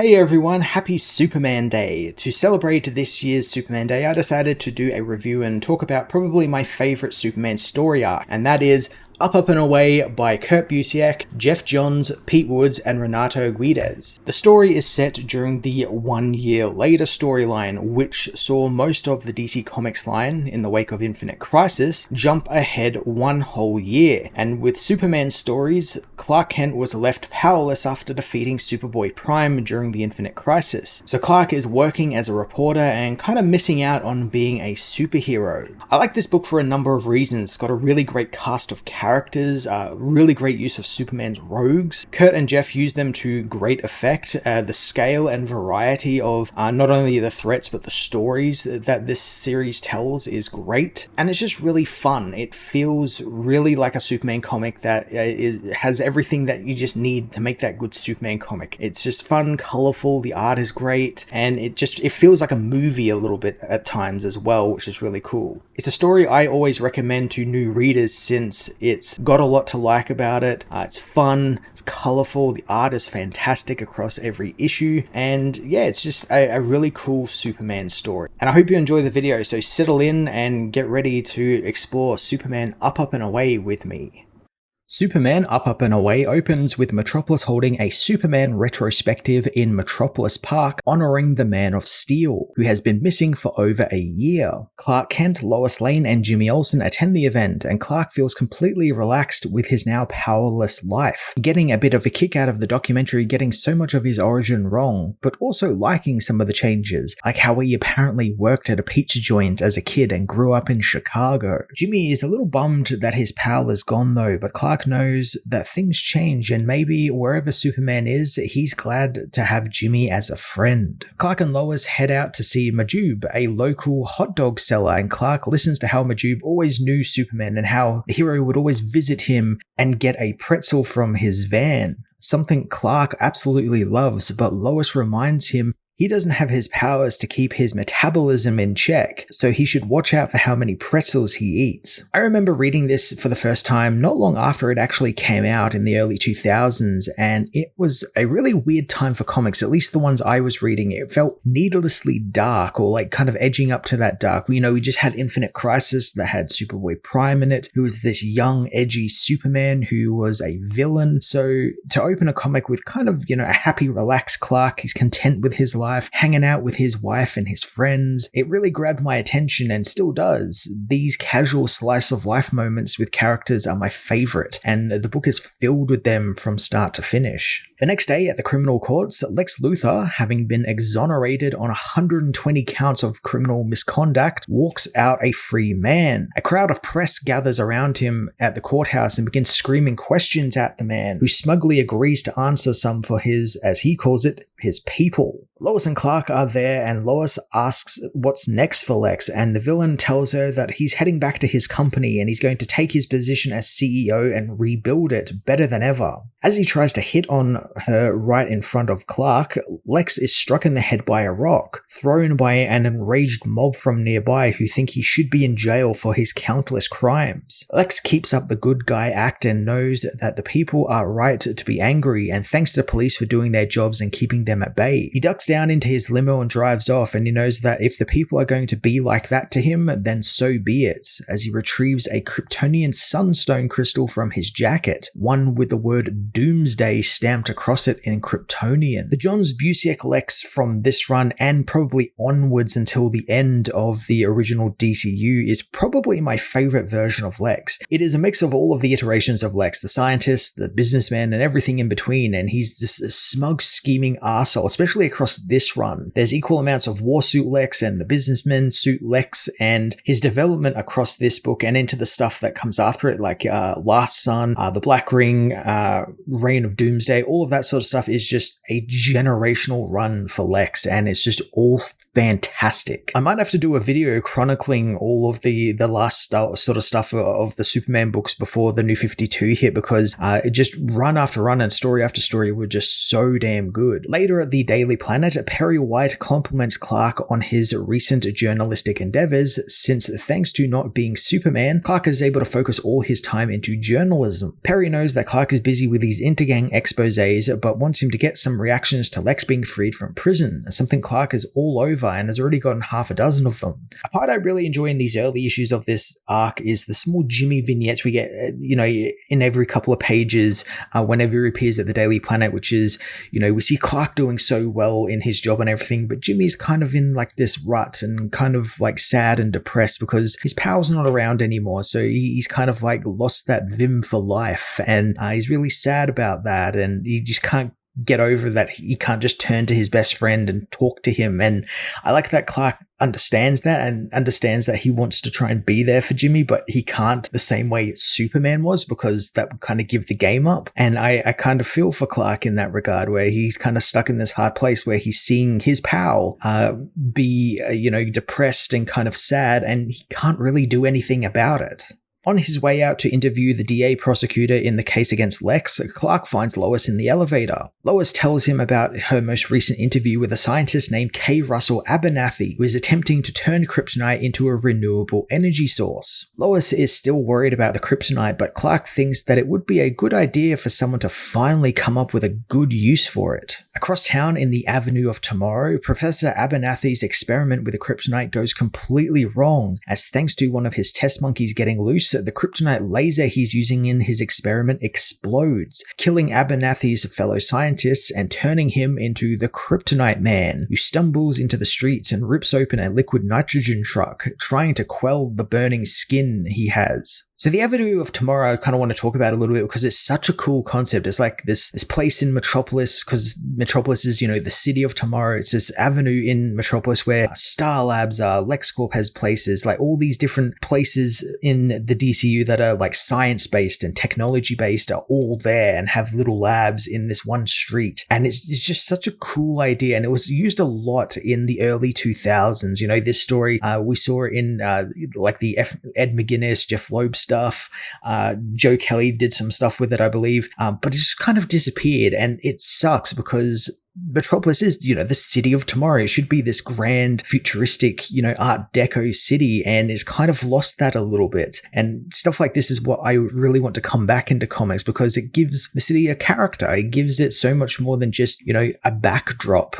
Hey everyone, happy Superman Day! To celebrate this year's Superman Day, I decided to do a review and talk about probably my favourite Superman story arc, and that is Up, Up and Away by Kurt Busiek, Jeff Johns, Pete Woods, and Renato Guedes. The story is set during the 1 year later storyline, which saw most of the DC Comics line, in the wake of Infinite Crisis, jump ahead 1 whole year. And with Superman stories, Clark Kent was left powerless after defeating Superboy Prime during the Infinite Crisis. So Clark is working as a reporter and kind of missing out on being a superhero. I like this book for a number of reasons. It's got a really great cast of characters, really great use of Superman's rogues. Kurt and Jeff use them to great effect. The scale and variety of not only the threats but the stories that this series tells is great, and it's just really fun. It feels really like a Superman comic that has everything that you just need to make that good Superman comic. It's just fun, colorful, the art is great, and it feels like a movie a little bit at times as well, which is really cool. It's a story I always recommend to new readers since it's got a lot to like about it. It's fun, it's colorful, the art is fantastic across every issue, and yeah, it's just a really cool Superman story. And I hope you enjoy the video, so settle in and get ready to explore Superman Up, Up and Away with me. Superman Up, Up and Away opens with Metropolis holding a Superman retrospective in Metropolis Park honoring the Man of Steel, who has been missing for over a year. Clark Kent, Lois Lane, and Jimmy Olsen attend the event, and Clark feels completely relaxed with his now powerless life, getting a bit of a kick out of the documentary getting so much of his origin wrong, but also liking some of the changes, like how he apparently worked at a pizza joint as a kid and grew up in Chicago. Jimmy is a little bummed that his pal is gone though, but Clark knows that things change, and maybe wherever Superman is, he's glad to have Jimmy as a friend. Clark and Lois head out to see Majub, a local hot dog seller, and Clark listens to how Majub always knew Superman and how the hero would always visit him and get a pretzel from his van. Something Clark absolutely loves, but Lois reminds him he doesn't have his powers to keep his metabolism in check, so he should watch out for how many pretzels he eats. I remember reading this for the first time not long after it actually came out in the early 2000s, and it was a really weird time for comics, at least the ones I was reading. It felt needlessly dark, or like kind of edging up to that dark. You know, we just had Infinite Crisis that had Superboy Prime in it, who was this young, edgy Superman who was a villain. So to open a comic with kind of, a happy, relaxed Clark, he's content with his life, hanging out with his wife and his friends, it really grabbed my attention and still does. These casual slice of life moments with characters are my favorite, and the book is filled with them from start to finish. The next day at the criminal courts, Lex Luthor, having been exonerated on 120 counts of criminal misconduct, walks out a free man. A crowd of press gathers around him at the courthouse and begins screaming questions at the man, who smugly agrees to answer some for his, as he calls it, his people. Lois and Clark are there, and Lois asks what's next for Lex, and the villain tells her that he's heading back to his company and he's going to take his position as CEO and rebuild it better than ever. As he tries to hit on her right in front of Clark, Lex is struck in the head by a rock, thrown by an enraged mob from nearby who think he should be in jail for his countless crimes. Lex keeps up the good guy act and knows that the people are right to be angry, and thanks to the police for doing their jobs and keeping them at bay. He ducks down into his limo and drives off, and he knows that if the people are going to be like that to him, then so be it, as he retrieves a Kryptonian sunstone crystal from his jacket, one with the word Doomsday stamped across it in Kryptonian. The Johns Busiek Lex from this run, and probably onwards until the end of the original DCU, is probably my favorite version of Lex. It is a mix of all of the iterations of Lex, the scientist, the businessman, and everything in between, and he's this smug, scheming arsehole, especially across this run. There's equal amounts of Warsuit Lex and the businessman suit Lex, and his development across this book and into the stuff that comes after it, like Last Sun, the Black Ring, Reign of Doomsday, all of that sort of stuff is just a generational run for Lex, and it's just all fantastic. I might have to do a video chronicling all of the last sort of stuff of the Superman books before the New 52 hit, because it just run after run and story after story were just so damn good. Later Later at the Daily Planet, Perry White compliments Clark on his recent journalistic endeavors, since thanks to not being Superman, Clark is able to focus all his time into journalism. Perry knows that Clark is busy with these Intergang exposés, but wants him to get some reactions to Lex being freed from prison, something Clark is all over and has already gotten half a dozen of them. A part I really enjoy in these early issues of this arc is the small Jimmy vignettes we get, in every couple of pages whenever he appears at the Daily Planet, which is, we see Clark doing so well in his job and everything, but Jimmy's kind of in like this rut and kind of like sad and depressed because his pal's not around anymore. So he's kind of like lost that vim for life, and he's really sad about that, and he just can't get over that he can't just turn to his best friend and talk to him. And I like that Clark understands that and understands that he wants to try and be there for Jimmy, but he can't the same way Superman was, because that would kind of give the game up. And I kind of feel for Clark in that regard, where he's kind of stuck in this hard place where he's seeing his pal be, depressed and kind of sad, and he can't really do anything about it. On his way out to interview the DA prosecutor in the case against Lex, Clark finds Lois in the elevator. Lois tells him about her most recent interview with a scientist named K. Russell Abernathy, who is attempting to turn kryptonite into a renewable energy source. Lois is still worried about the kryptonite, but Clark thinks that it would be a good idea for someone to finally come up with a good use for it. Across town in the Avenue of Tomorrow, Professor Abernathy's experiment with the kryptonite goes completely wrong, as thanks to one of his test monkeys getting loose, the kryptonite laser he's using in his experiment explodes, killing Abernathy's fellow scientists and turning him into the Kryptonite Man, who stumbles into the streets and rips open a liquid nitrogen truck, trying to quell the burning skin he has. So the Avenue of Tomorrow I kind of want to talk about a little bit because it's such a cool concept. It's like this place in Metropolis, because Metropolis is, the city of tomorrow. It's this avenue in Metropolis where Star Labs are, LexCorp has places, like all these different places in the DCU that are like science-based and technology-based are all there and have little labs in this one street. And it's just such a cool idea. And it was used a lot in the early 2000s. This story, we saw it in like the Ed McGuinness, Jeff Loeb stuff. Joe Kelly did some stuff with it, I believe, but it just kind of disappeared, and it sucks because Metropolis is, the city of tomorrow. It should be this grand, futuristic, Art Deco city, and it's kind of lost that a little bit. And stuff like this is what I really want to come back into comics, because it gives the city a character. It gives it so much more than just, a backdrop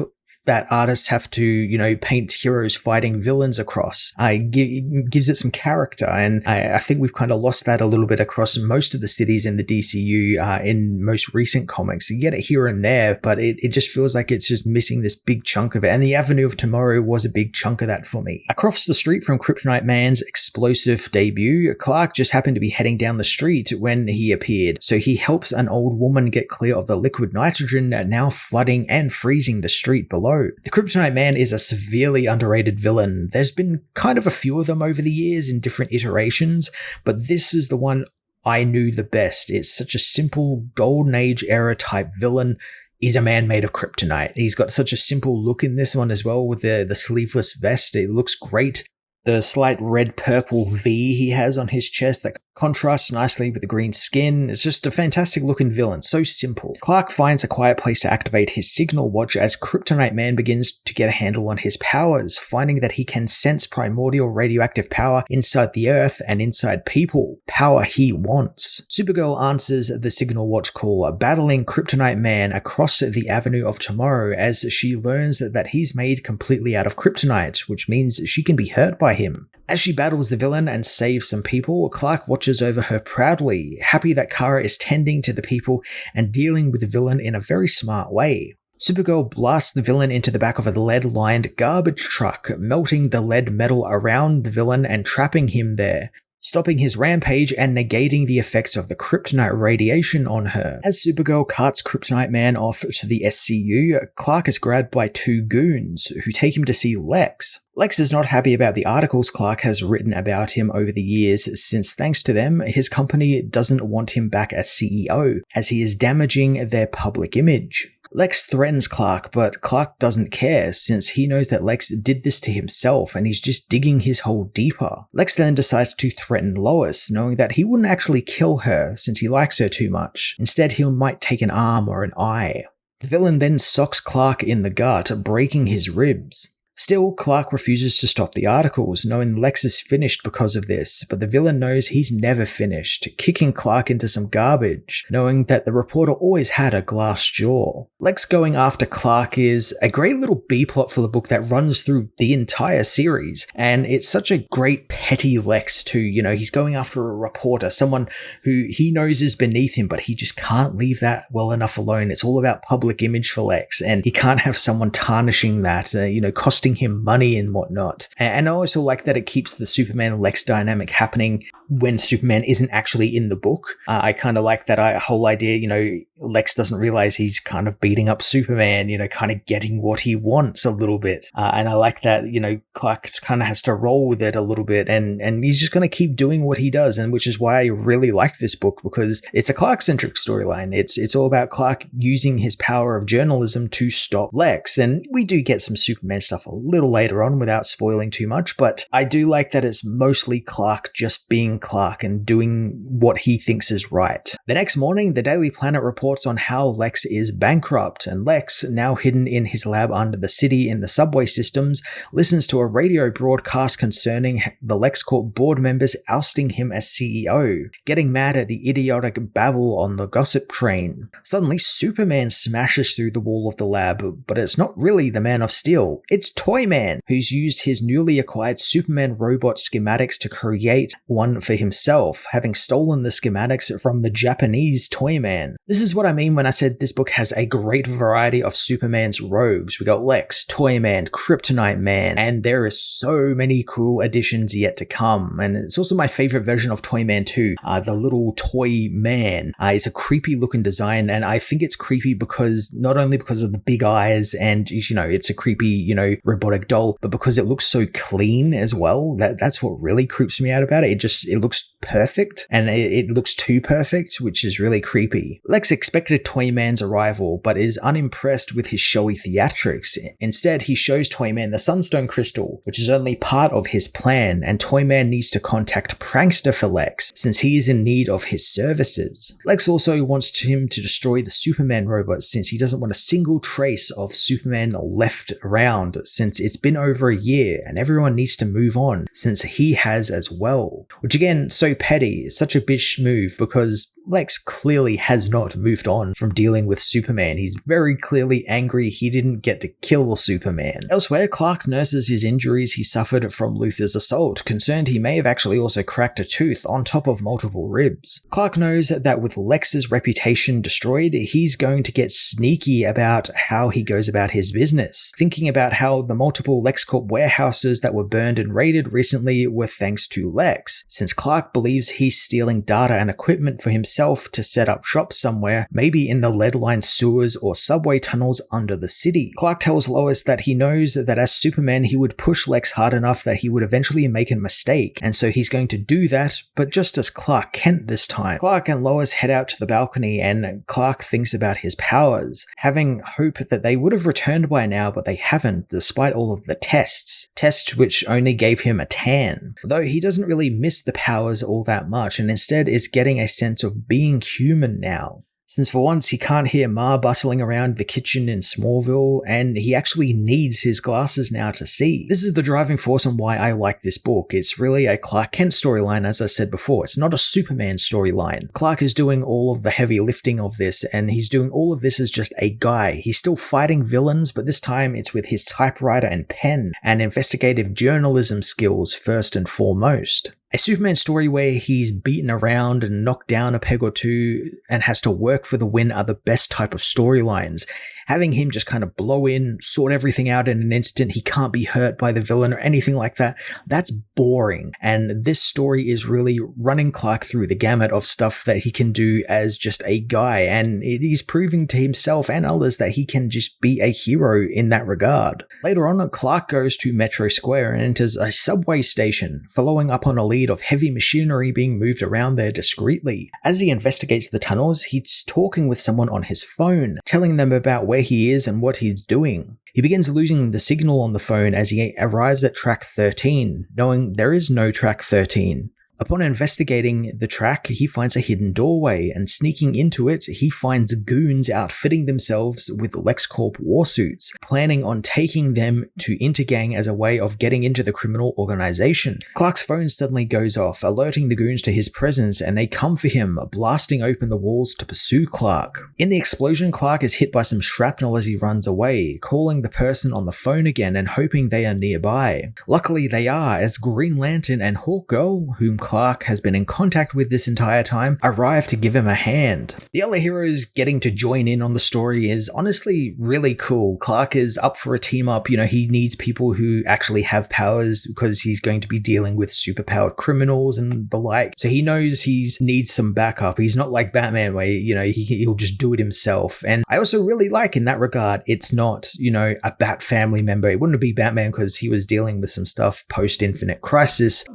that artists have to, paint heroes fighting villains across. It gives it some character, and I think we've kind of lost that a little bit across most of the cities in the DCU in most recent comics. You get it here and there, but it just feels like it's just missing this big chunk of it, and the Avenue of Tomorrow was a big chunk of that for me. Across the street from Kryptonite Man's explosive debut, Clark just happened to be heading down the street when he appeared, so he helps an old woman get clear of the liquid nitrogen now flooding and freezing the street below. The Kryptonite Man is a severely underrated villain. There's been kind of a few of them over the years in different iterations, but this is the one I knew the best. It's such a simple Golden Age era type villain. He's a man made of kryptonite. He's got such a simple look in this one as well, with the sleeveless vest. It looks great. The slight red-purple V he has on his chest that contrasts nicely with the green skin. It's just a fantastic looking villain, so simple. Clark finds a quiet place to activate his signal watch as Kryptonite Man begins to get a handle on his powers, finding that he can sense primordial radioactive power inside the Earth and inside people. Power he wants. Supergirl answers the signal watch call, battling Kryptonite Man across the Avenue of Tomorrow as she learns that he's made completely out of kryptonite, which means she can be hurt by him. As she battles the villain and saves some people, Clark watches over her proudly, happy that Kara is tending to the people and dealing with the villain in a very smart way. Supergirl blasts the villain into the back of a lead-lined garbage truck, melting the lead metal around the villain and trapping him there, stopping his rampage and negating the effects of the kryptonite radiation on her. As Supergirl carts Kryptonite Man off to the SCU, Clark is grabbed by two goons, who take him to see Lex. Lex is not happy about the articles Clark has written about him over the years, since thanks to them, his company doesn't want him back as CEO, as he is damaging their public image. Lex threatens Clark, but Clark doesn't care, since he knows that Lex did this to himself and he's just digging his hole deeper. Lex then decides to threaten Lois, knowing that he wouldn't actually kill her since he likes her too much. Instead, he might take an arm or an eye. The villain then socks Clark in the gut, breaking his ribs. Still, Clark refuses to stop the articles, knowing Lex is finished because of this, but the villain knows he's never finished, kicking Clark into some garbage, knowing that the reporter always had a glass jaw. Lex going after Clark is a great little B-plot for the book that runs through the entire series, and it's such a great petty Lex too. He's going after a reporter, someone who he knows is beneath him, but he just can't leave that well enough alone. It's all about public image for Lex, and he can't have someone tarnishing that, costing him money and whatnot. And I also like that it keeps the Superman-Lex dynamic happening when Superman isn't actually in the book. I kind of like that whole idea, Lex doesn't realize he's kind of beating up Superman, kind of getting what he wants a little bit. And I like that, Clark kind of has to roll with it a little bit, and he's just going to keep doing what he does, and which is why I really like this book, because it's a Clark-centric storyline. It's all about Clark using his power of journalism to stop Lex, and we do get some Superman stuff a little later on without spoiling too much, but I do like that it's mostly Clark just being Clark and doing what he thinks is right. The next morning, the Daily Planet reports on how Lex is bankrupt, and Lex, now hidden in his lab under the city in the subway systems, listens to a radio broadcast concerning the LexCorp board members ousting him as CEO, getting mad at the idiotic babble on the gossip train. Suddenly, Superman smashes through the wall of the lab, but it's not really the Man of Steel, it's Toyman, who's used his newly acquired Superman robot schematics to create one for himself, having stolen the schematics from the Japanese Toyman. This is what I mean when I said this book has a great variety of Superman's rogues. We got Lex, Toyman, Kryptonite Man, and there is so many cool additions yet to come. And it's also my favorite version of Toyman too, the little toy man. It's a creepy looking design, and I think it's creepy because not only because of the big eyes and it's a creepy robotic doll, but because it looks so clean as well. That's what really creeps me out about it. It looks perfect, and it looks too perfect, which is really creepy. Lex expected Toyman's arrival, but is unimpressed with his showy theatrics. Instead, he shows Toyman the Sunstone Crystal, which is only part of his plan, and Toyman needs to contact Prankster for Lex, since he is in need of his services. Lex also wants him to destroy the Superman robot, since he doesn't want a single trace of Superman left around, since it's been over a year, and everyone needs to move on, since he has as well. Which again, so petty, such a bitch move, because Lex clearly has not moved on from dealing with Superman. He's very clearly angry he didn't get to kill Superman. Elsewhere, Clark nurses his injuries he suffered from Luthor's assault, concerned he may have actually also cracked a tooth on top of multiple ribs. Clark knows that with Lex's reputation destroyed, he's going to get sneaky about how he goes about his business, thinking about how the multiple LexCorp warehouses that were burned and raided recently were thanks to Lex, since Clark believes he's stealing data and equipment for himself to set up shop somewhere, maybe in the lead-lined sewers or subway tunnels under the city. Clark tells Lois that he knows that as Superman he would push Lex hard enough that he would eventually make a mistake, and so he's going to do that, but just as Clark Kent this time. Clark and Lois head out to the balcony, and Clark thinks about his powers, having hope that they would have returned by now, but they haven't, despite all of the tests which only gave him a tan. Though he doesn't really miss the powers all that much, and instead is getting a sense of being human now. Since for once he can't hear Ma bustling around the kitchen in Smallville, and he actually needs his glasses now to see. This is the driving force on why I like this book. It's really a Clark Kent storyline, as I said before. It's not a Superman storyline. Clark is doing all of the heavy lifting of this, and he's doing all of this as just a guy. He's still fighting villains, but this time it's with his typewriter and pen, and investigative journalism skills first and foremost. A Superman story where he's beaten around and knocked down a peg or two and has to work for the win are the best type of storylines. Having him just kind of blow in, sort everything out in an instant, he can't be hurt by the villain or anything like that, that's boring. And this story is really running Clark through the gamut of stuff that he can do as just a guy, and he's proving to himself and others that he can just be a hero in that regard. Later on, Clark goes to Metro Square and enters a subway station, following up on a lead of heavy machinery being moved around there discreetly. As he investigates the tunnels, he's talking with someone on his phone, telling them about where he is and what he's doing. He begins losing the signal on the phone as he arrives at track 13, knowing there is no track 13. Upon investigating the track, he finds a hidden doorway, and sneaking into it, he finds goons outfitting themselves with LexCorp warsuits, planning on taking them to Intergang as a way of getting into the criminal organization. Clark's phone suddenly goes off, alerting the goons to his presence, and they come for him, blasting open the walls to pursue Clark. In the explosion, Clark is hit by some shrapnel as he runs away, calling the person on the phone again and hoping they are nearby. Luckily they are, as Green Lantern and Hawkgirl, whom Clark has been in contact with this entire time, arrive to give him a hand. The other heroes getting to join in on the story is honestly really cool. Clark is up for a team up, he needs people who actually have powers because he's going to be dealing with superpowered criminals and the like. So he knows he needs some backup. He's not like Batman where, he'll just do it himself. And I also really like in that regard, it's not, a Bat family member. It wouldn't be Batman because he was dealing with some stuff post Infinite Crisis,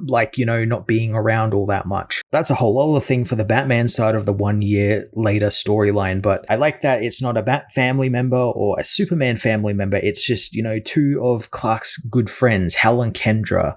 like, not being around all that much. That's a whole other thing for the Batman side of the 1 year later storyline, but I like that it's not a Bat family member or a Superman family member. It's just, two of Clark's good friends, Hal and Kendra.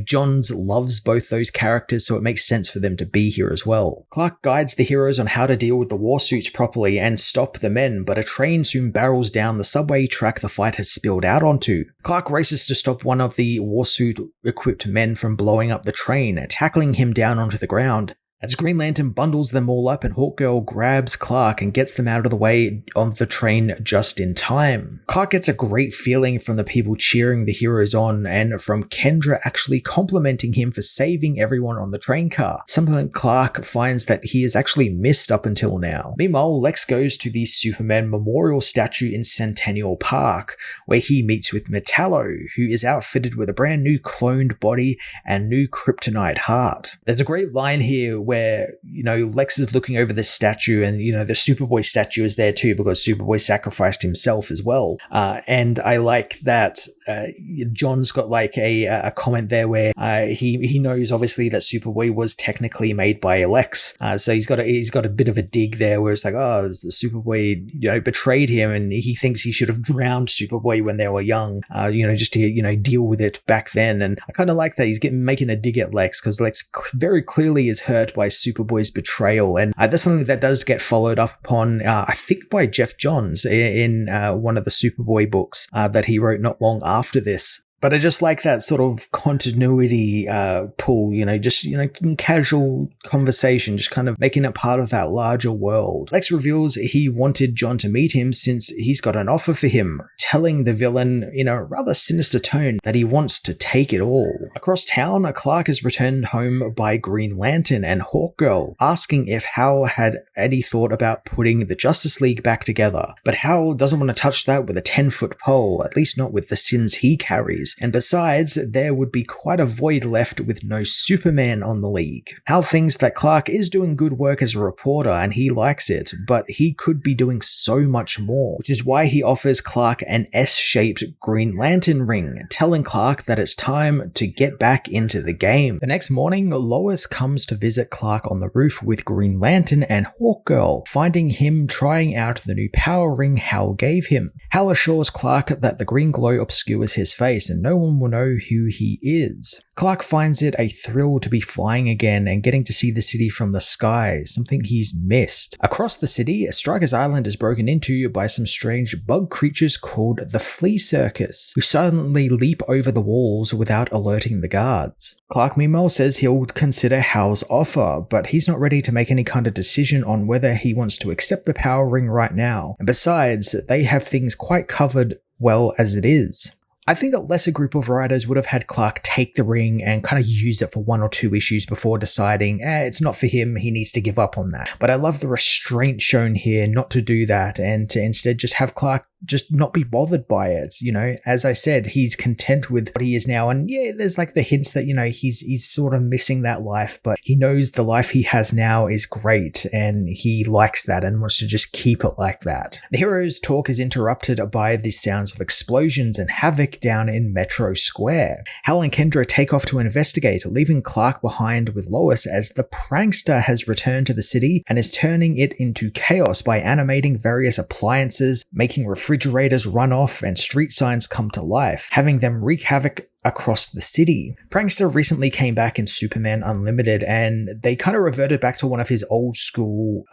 Johns loves both those characters, so it makes sense for them to be here as well. Clark guides the heroes on how to deal with the warsuits properly and stop the men, but a train soon barrels down the subway track the fight has spilled out onto. Clark races to stop one of the warsuit-equipped men from blowing up the train, tackling him down onto the ground. As Green Lantern bundles them all up and Hawkgirl grabs Clark and gets them out of the way of the train just in time. Clark gets a great feeling from the people cheering the heroes on and from Kendra actually complimenting him for saving everyone on the train car, something that Clark finds that he has actually missed up until now. Meanwhile, Lex goes to the Superman memorial statue in Centennial Park, where he meets with Metallo, who is outfitted with a brand new cloned body and new kryptonite heart. There's a great line here where, Lex is looking over this statue and, the Superboy statue is there too because Superboy sacrificed himself as well. And I like that John's got like a comment there where he knows obviously that Superboy was technically made by Lex. So he's got a bit of a dig there where it's like, oh, the Superboy, betrayed him and he thinks he should have drowned Superboy when they were young, just to, deal with it back then. And I kind of like that he's making a dig at Lex because Lex very clearly is hurt by Superboy's betrayal, and that's something that does get followed up upon, I think by Jeff Johns in one of the Superboy books that he wrote not long after this. But I just like that sort of continuity pull, just, in casual conversation, just kind of making it part of that larger world. Lex reveals he wanted John to meet him since he's got an offer for him, telling the villain in a rather sinister tone that he wants to take it all. Across town, Clark is returned home by Green Lantern and Hawkgirl, asking if Hal had any thought about putting the Justice League back together. But Hal doesn't want to touch that with a 10-foot pole, at least not with the sins he carries. And besides, there would be quite a void left with no Superman on the League. Hal thinks that Clark is doing good work as a reporter and he likes it, but he could be doing so much more, which is why he offers Clark an S-shaped Green Lantern ring, telling Clark that it's time to get back into the game. The next morning, Lois comes to visit Clark on the roof with Green Lantern and Hawkgirl, finding him trying out the new power ring Hal gave him. Hal assures Clark that the green glow obscures his face and no one will know who he is. Clark finds it a thrill to be flying again and getting to see the city from the sky, something he's missed. Across the city, Stryker's Island is broken into by some strange bug creatures called the Flea Circus, who silently leap over the walls without alerting the guards. Clark meanwhile says he'll consider Hal's offer, but he's not ready to make any kind of decision on whether he wants to accept the power ring right now. And besides, they have things quite covered well as it is. I think a lesser group of writers would have had Clark take the ring and kind of use it for 1 or 2 issues before deciding, it's not for him, he needs to give up on that. But I love the restraint shown here not to do that and to instead just have Clark just not be bothered by it. As I said, he's content with what he is now. And yeah, there's like the hints that, he's sort of missing that life, but he knows the life he has now is great and he likes that and wants to just keep it like that. The hero's talk is interrupted by the sounds of explosions and havoc down in Metro Square. Hal and Kendra take off to investigate, leaving Clark behind with Lois as the Prankster has returned to the city and is turning it into chaos by animating various appliances, making refrigerators run off and street signs come to life, having them wreak havoc across the city. Prankster recently came back in Superman Unlimited, and they kind of reverted back to one of his old school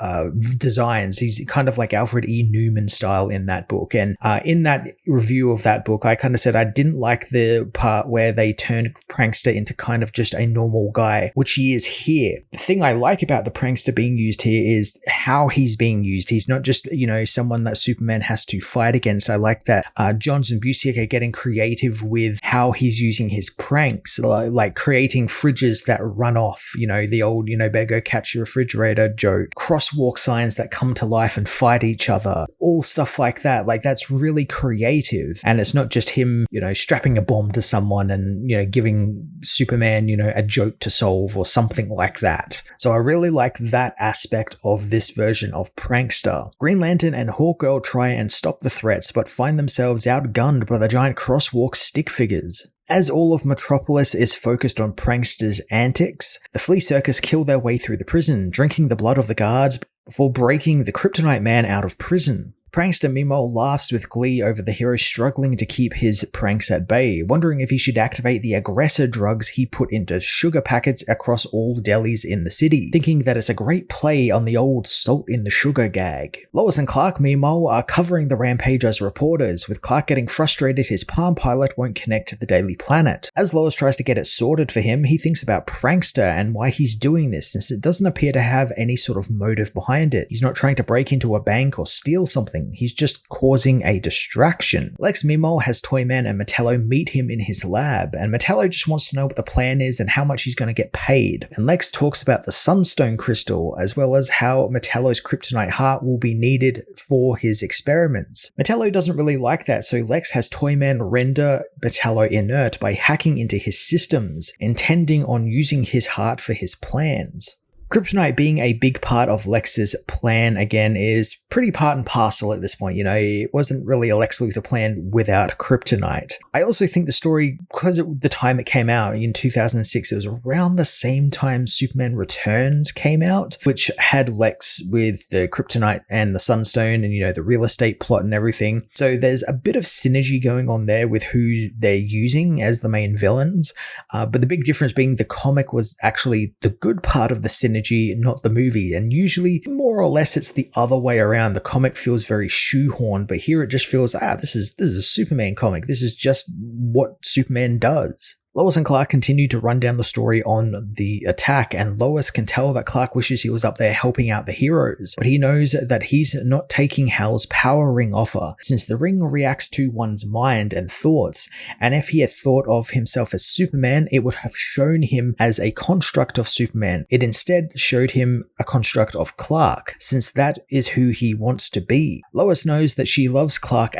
designs. He's kind of like Alfred E. Newman style in that book. And in that review of that book, I kind of said I didn't like the part where they turned Prankster into kind of just a normal guy, which he is here. The thing I like about the Prankster being used here is how he's being used. He's not just, someone that Superman has to fight against. I like that Johns and Busiek are getting creative with how he's using his pranks, like creating fridges that run off, the old, better go catch your refrigerator joke, crosswalk signs that come to life and fight each other, all stuff like that. Like, that's really creative. And it's not just him, strapping a bomb to someone and, giving Superman, a joke to solve or something like that. So I really like that aspect of this version of Prankster. Green Lantern and Hawkgirl try and stop the threats, but find themselves outgunned by the giant crosswalk stick figures. As all of Metropolis is focused on Prankster's antics, the Flea Circus kill their way through the prison, drinking the blood of the guards before breaking the Kryptonite Man out of prison. Prankster meanwhile laughs with glee over the hero struggling to keep his pranks at bay, wondering if he should activate the aggressor drugs he put into sugar packets across all delis in the city, thinking that it's a great play on the old salt in the sugar gag. Lois and Clark meanwhile are covering the rampage as reporters, with Clark getting frustrated his Palm Pilot won't connect to the Daily Planet. As Lois tries to get it sorted for him, he thinks about Prankster and why he's doing this, since it doesn't appear to have any sort of motive behind it. He's not trying to break into a bank or steal something. He's just causing a distraction. Lex meanwhile has Toyman and Metallo meet him in his lab, and Metallo just wants to know what the plan is and how much he's going to get paid. And Lex talks about the Sunstone Crystal, as well as how Metallo's kryptonite heart will be needed for his experiments. Metallo doesn't really like that, so Lex has Toyman render Metallo inert by hacking into his systems, intending on using his heart for his plans. Kryptonite being a big part of Lex's plan, again, is pretty part and parcel at this point. It wasn't really a Lex Luthor plan without Kryptonite. I also think the story, because of the time it came out in 2006, it was around the same time Superman Returns came out, which had Lex with the Kryptonite and the Sunstone and, the real estate plot and everything. So there's a bit of synergy going on there with who they're using as the main villains. But the big difference being the comic was actually the good part of the synergy, not the movie. And usually, more or less, it's the other way around. The comic feels very shoehorned, but here it just feels, this is a Superman comic. This is just what Superman does. Lois and Clark continue to run down the story on the attack, and Lois can tell that Clark wishes he was up there helping out the heroes, but he knows that he's not taking Hal's power ring offer, since the ring reacts to one's mind and thoughts, and if he had thought of himself as Superman, it would have shown him as a construct of Superman. It instead showed him a construct of Clark, since that is who he wants to be. Lois knows that she loves Clark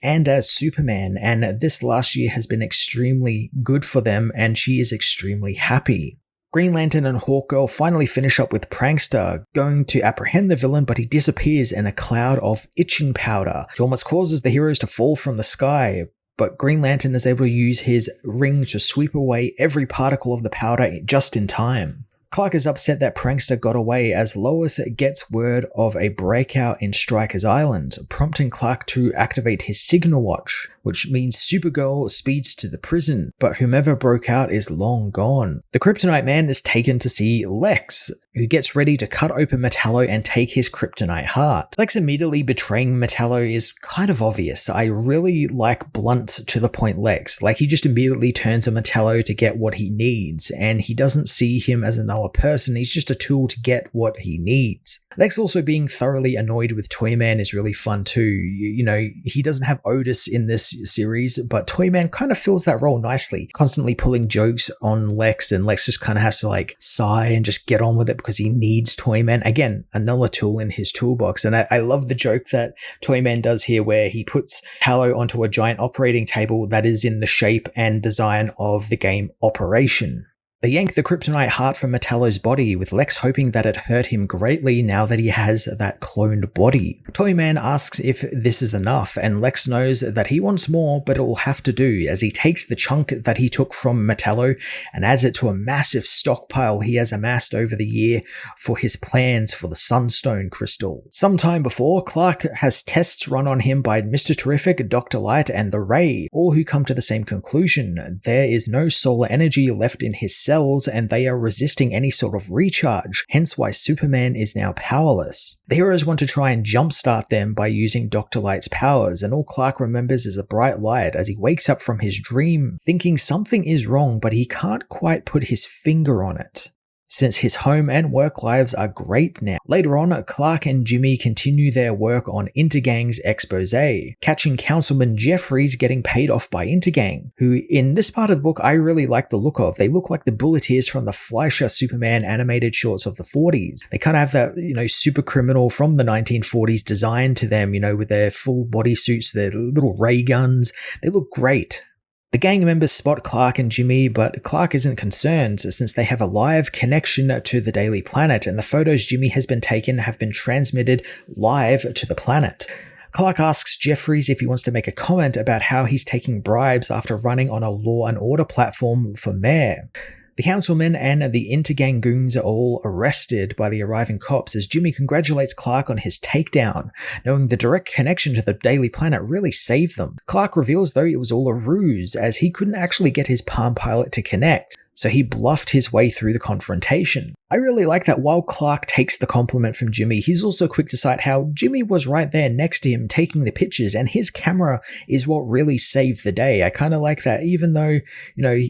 and as Superman, and this last year has been extremely good for them, and she is extremely happy. Green Lantern and Hawkgirl finally finish up with Prankster, going to apprehend the villain, but he disappears in a cloud of itching powder. It almost causes the heroes to fall from the sky, but Green Lantern is able to use his ring to sweep away every particle of the powder just in time. Clark is upset that Prankster got away as Lois gets word of a breakout in Stryker's Island, prompting Clark to activate his signal watch, which means Supergirl speeds to the prison, but whomever broke out is long gone. The Kryptonite Man is taken to see Lex, who gets ready to cut open Metallo and take his kryptonite heart. Lex immediately betraying Metallo is kind of obvious. I really like blunt to the point Lex. Like, he just immediately turns on Metallo to get what he needs, and he doesn't see him as another person. He's just a tool to get what he needs. Lex also being thoroughly annoyed with Toyman is really fun too. He doesn't have Otis in this series, but Toyman kind of fills that role nicely, constantly pulling jokes on Lex, and Lex just kind of has to sigh and just get on with it because he needs Toyman. Again, another tool in his toolbox. And I love the joke that Toyman does here where he puts Metallo onto a giant operating table that is in the shape and design of the game Operation. They yank the kryptonite heart from Metallo's body, with Lex hoping that it hurt him greatly now that he has that cloned body. Toyman asks if this is enough, and Lex knows that he wants more, but it will have to do, as he takes the chunk that he took from Metallo and adds it to a massive stockpile he has amassed over the year for his plans for the Sunstone crystal. Sometime before, Clark has tests run on him by Mr. Terrific, Dr. Light, and the Ray, all who come to the same conclusion. There is no solar energy left in his cells, and they are resisting any sort of recharge, hence why Superman is now powerless. The heroes want to try and jumpstart them by using Dr. Light's powers, and all Clark remembers is a bright light as he wakes up from his dream, thinking something is wrong, but he can't quite put his finger on it, since his home and work lives are great now. Later on, Clark and Jimmy continue their work on Intergang's exposé, catching Councilman Jeffries getting paid off by Intergang, who in this part of the book I really like the look of. They look like the Bulleteers from the Fleischer Superman animated shorts of the 40s. They kind of have that, super criminal from the 1940s design to them, with their full bodysuits, their little ray guns. They look great. The gang members spot Clark and Jimmy, but Clark isn't concerned since they have a live connection to the Daily Planet, and the photos Jimmy has been taken have been transmitted live to the planet. Clark asks Jeffries if he wants to make a comment about how he's taking bribes after running on a law and order platform for mayor. The councilmen and the Intergang goons are all arrested by the arriving cops as Jimmy congratulates Clark on his takedown, knowing the direct connection to the Daily Planet really saved them. Clark reveals though it was all a ruse, as he couldn't actually get his Palm Pilot to connect, so he bluffed his way through the confrontation. I really like that while Clark takes the compliment from Jimmy, he's also quick to cite how Jimmy was right there next to him taking the pictures, and his camera is what really saved the day. I kind of like that. Even though,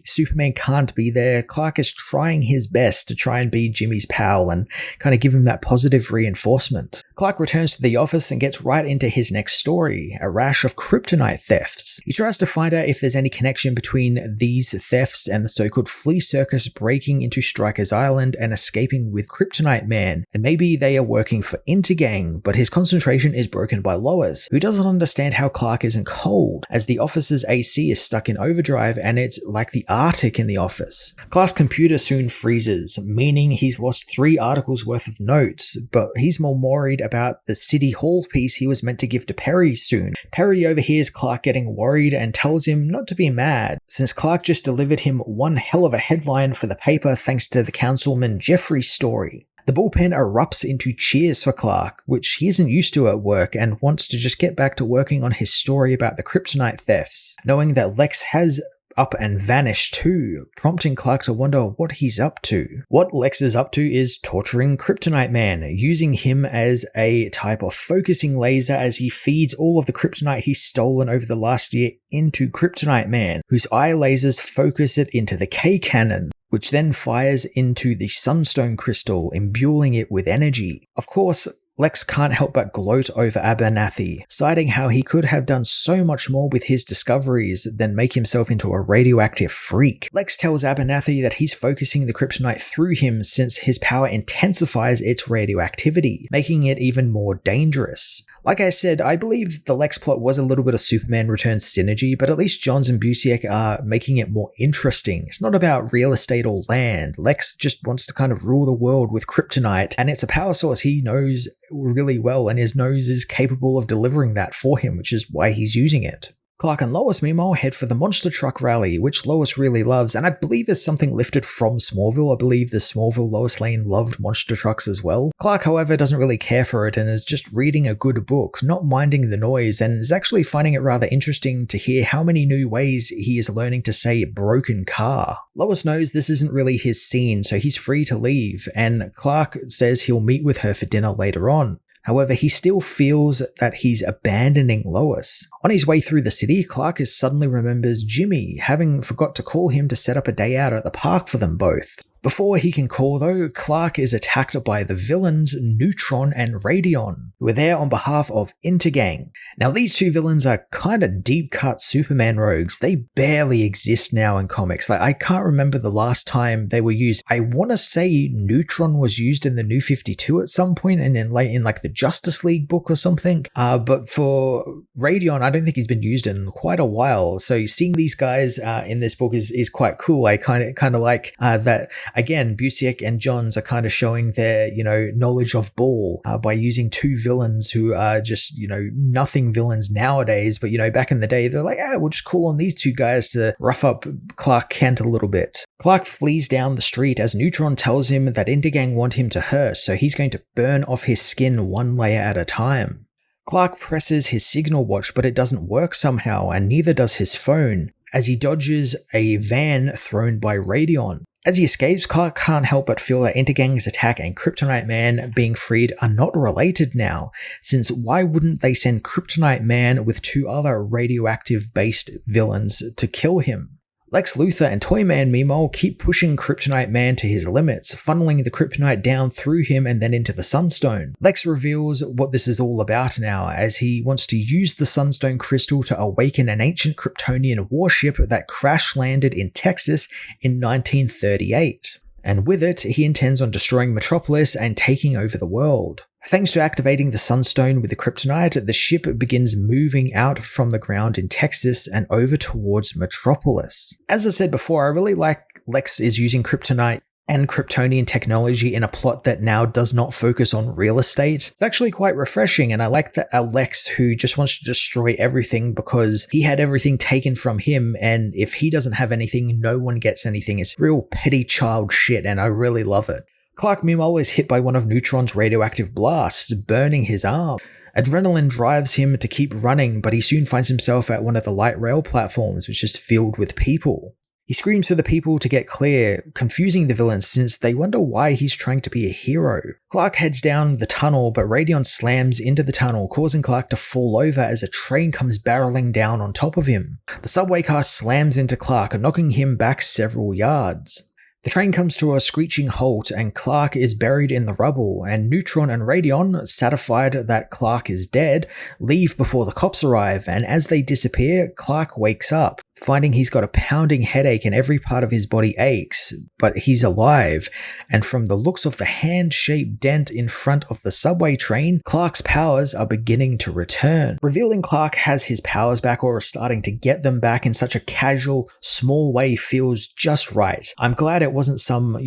Superman can't be there, Clark is trying his best to try and be Jimmy's pal and kind of give him that positive reinforcement. Clark returns to the office and gets right into his next story, a rash of kryptonite thefts. He tries to find out if there's any connection between these thefts and the so-called flea circus breaking into Stryker's Island and escaping with Kryptonite Man, and maybe they are working for Intergang, but his concentration is broken by Lois, who doesn't understand how Clark isn't cold, as the office's AC is stuck in overdrive and it's like the Arctic in the office. Clark's computer soon freezes, meaning he's lost 3 articles worth of notes, but he's more worried about the City Hall piece he was meant to give to Perry soon. Perry overhears Clark getting worried and tells him not to be mad, since Clark just delivered him one hell of a headline for the paper thanks to the Councilman Jeffries story. The bullpen erupts into cheers for Clark, which he isn't used to at work, and wants to just get back to working on his story about the kryptonite thefts, knowing that Lex has up and vanished too, prompting Clark to wonder what he's up to. What Lex is up to is torturing Kryptonite Man, using him as a type of focusing laser as he feeds all of the kryptonite he's stolen over the last year into Kryptonite Man, whose eye lasers focus it into the K cannon, which then fires into the Sunstone crystal, imbuing it with energy. Of course, Lex can't help but gloat over Abernathy, citing how he could have done so much more with his discoveries than make himself into a radioactive freak. Lex tells Abernathy that he's focusing the kryptonite through him since his power intensifies its radioactivity, making it even more dangerous. Like I said, I believe the Lex plot was a little bit of Superman Returns synergy, but at least Johns and Busiek are making it more interesting. It's not about real estate or land. Lex just wants to kind of rule the world with kryptonite, and it's a power source he knows really well, and his nose is capable of delivering that for him, which is why he's using it. Clark and Lois, meanwhile, head for the monster truck rally, which Lois really loves, and I believe is something lifted from Smallville. I believe the Smallville Lois Lane loved monster trucks as well. Clark, however, doesn't really care for it and is just reading a good book, not minding the noise, and is actually finding it rather interesting to hear how many new ways he is learning to say broken car. Lois knows this isn't really his scene, so he's free to leave, and Clark says he'll meet with her for dinner later on. However, he still feels that he's abandoning Lois. On his way through the city, Clark suddenly remembers Jimmy, having forgot to call him to set up a day out at the park for them both. Before he can call though, Clark is attacked by the villains Neutron and Radion, who are there on behalf of Intergang. Now these two villains are kind of deep-cut Superman rogues. They barely exist now in comics. Like, I can't remember the last time they were used. I want to say Neutron was used in the New 52 at some point, and in like the Justice League book or something. But for Radion, I don't think he's been used in quite a while. So seeing these guys in this book is quite cool. I kind of like that. Again, Busiek and Johns are kind of showing their, knowledge of Ball by using two villains who are just, nothing villains nowadays. But, back in the day, they're like, we'll just call on these two guys to rough up Clark Kent a little bit. Clark flees down the street as Neutron tells him that Intergang want him to hurt, so he's going to burn off his skin one layer at a time. Clark presses his signal watch, but it doesn't work somehow, and neither does his phone, as he dodges a van thrown by Radion. As he escapes, Clark can't help but feel that Intergang's attack and Kryptonite Man being freed are not related now, since why wouldn't they send Kryptonite Man with two other radioactive-based villains to kill him? Lex Luthor and Toyman, meanwhile, keep pushing Kryptonite Man to his limits, funneling the kryptonite down through him and then into the Sunstone. Lex reveals what this is all about now, as he wants to use the Sunstone crystal to awaken an ancient Kryptonian warship that crash-landed in Texas in 1938. And with it, he intends on destroying Metropolis and taking over the world. Thanks to activating the Sunstone with the kryptonite, the ship begins moving out from the ground in Texas and over towards Metropolis. As I said before, I really like Lex is using kryptonite and Kryptonian technology in a plot that now does not focus on real estate. It's actually quite refreshing, and I like that Lex, who just wants to destroy everything because he had everything taken from him, and if he doesn't have anything, no one gets anything. It's real petty child shit, and I really love it. Clark, meanwhile, is hit by one of Neutron's radioactive blasts, burning his arm. Adrenaline drives him to keep running, but he soon finds himself at one of the light rail platforms, which is filled with people. He screams for the people to get clear, confusing the villains since they wonder why he's trying to be a hero. Clark heads down the tunnel, but Radion slams into the tunnel, causing Clark to fall over as a train comes barreling down on top of him. The subway car slams into Clark, knocking him back several yards. The train comes to a screeching halt and Clark is buried in the rubble, and Neutron and Radion, satisfied that Clark is dead, leave before the cops arrive, and as they disappear, Clark wakes up, finding he's got a pounding headache and every part of his body aches, but he's alive, and from the looks of the hand-shaped dent in front of the subway train, Clark's powers are beginning to return. Revealing Clark has his powers back or is starting to get them back in such a casual, small way feels just right. I'm glad it wasn't some,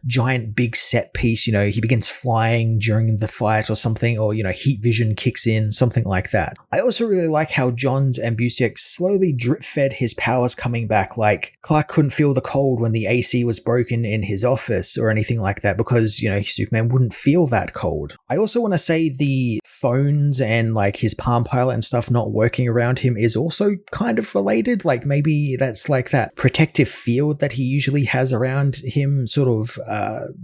giant big set piece, he begins flying during the fight or something, or, heat vision kicks in, something like that. I also really like how Johns and Busiek slowly drip-fed his powers coming back, like Clark couldn't feel the cold when the AC was broken in his office or anything like that because, Superman wouldn't feel that cold. I also want to say the phones and like his Palm Pilot and stuff not working around him is also kind of related, like maybe that's like that protective field that he usually has around him sort of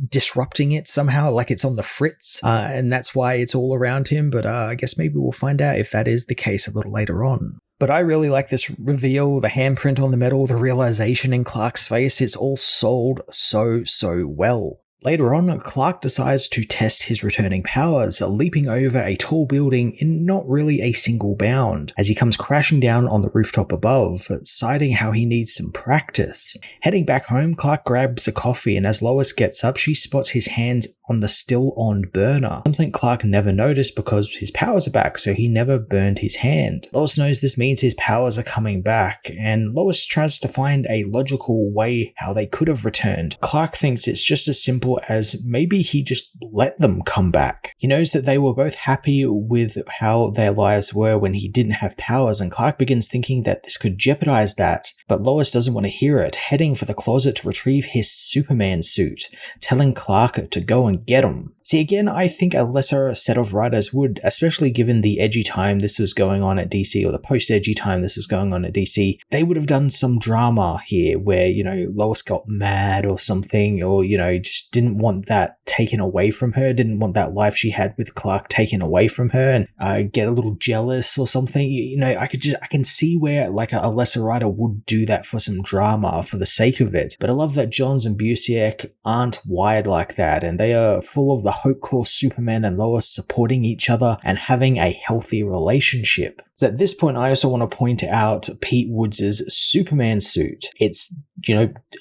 disrupting it somehow, like it's on the fritz, and that's why it's all around him, but I guess maybe we'll find out if that is the case a little later on. But I really like this reveal, the handprint on the metal, the realization in Clark's face, it's all sold so well. Later on, Clark decides to test his returning powers, leaping over a tall building in not really a single bound, as he comes crashing down on the rooftop above, citing how he needs some practice. Heading back home, Clark grabs a coffee, and as Lois gets up, she spots his hands on the still-on burner, something Clark never noticed because his powers are back, so he never burned his hand. Lois knows this means his powers are coming back, and Lois tries to find a logical way how they could have returned. Clark thinks it's just as simple as maybe he just let them come back. He knows that they were both happy with how their lives were when he didn't have powers, and Clark begins thinking that this could jeopardize that, but Lois doesn't want to hear it, heading for the closet to retrieve his Superman suit, telling Clark to go and get him. See, again, I think a lesser set of writers would, especially given the edgy time this was going on at DC, or the post-edgy time this was going on at DC, they would have done some drama here where, Lois got mad or something, or, just didn't want that taken away from her, didn't want that life she had with Clark taken away from her, and get a little jealous or something. I can see where like a lesser writer would do that for some drama for the sake of it. But I love that Johns and Busiek aren't wired like that, and they are full of the hope core Superman and Lois supporting each other and having a healthy relationship. So at this point, I also want to point out Pete Woods' Superman suit. It's,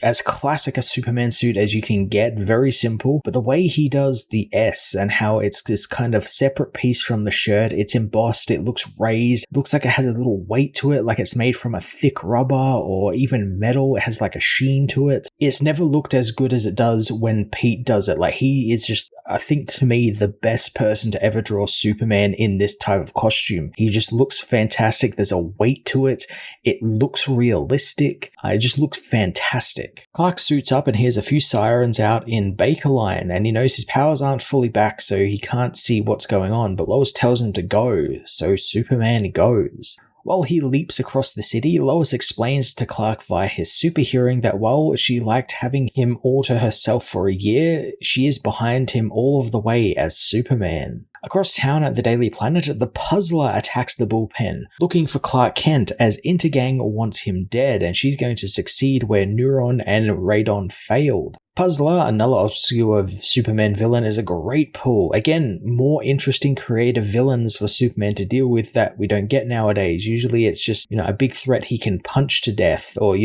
as classic a Superman suit as you can get, very simple, but the way he does the S and how it's this kind of separate piece from the shirt, it's embossed, it looks raised, it looks like it has a little weight to it, like it's made from a thick rubber or even metal, it has like a sheen to it. It's never looked as good as it does when Pete does it. Like, he is just, I think to me, the best person to ever draw Superman in this type of costume. He just looks fantastic. There's a weight to it. It looks realistic. It just looks fantastic. Clark suits up and hears a few sirens out in Bakerline, and he knows his powers aren't fully back, so he can't see what's going on, but Lois tells him to go, so Superman goes. While he leaps across the city, Lois explains to Clark via his super hearing that while she liked having him all to herself for a year, she is behind him all of the way as Superman. Across town at the Daily Planet, the Puzzler attacks the bullpen, looking for Clark Kent as Intergang wants him dead, and she's going to succeed where Neuron and Radon failed. Puzzler, another obscure Superman villain, is a great pull. Again, more interesting creative villains for Superman to deal with that we don't get nowadays. Usually it's just, a big threat he can punch to death or,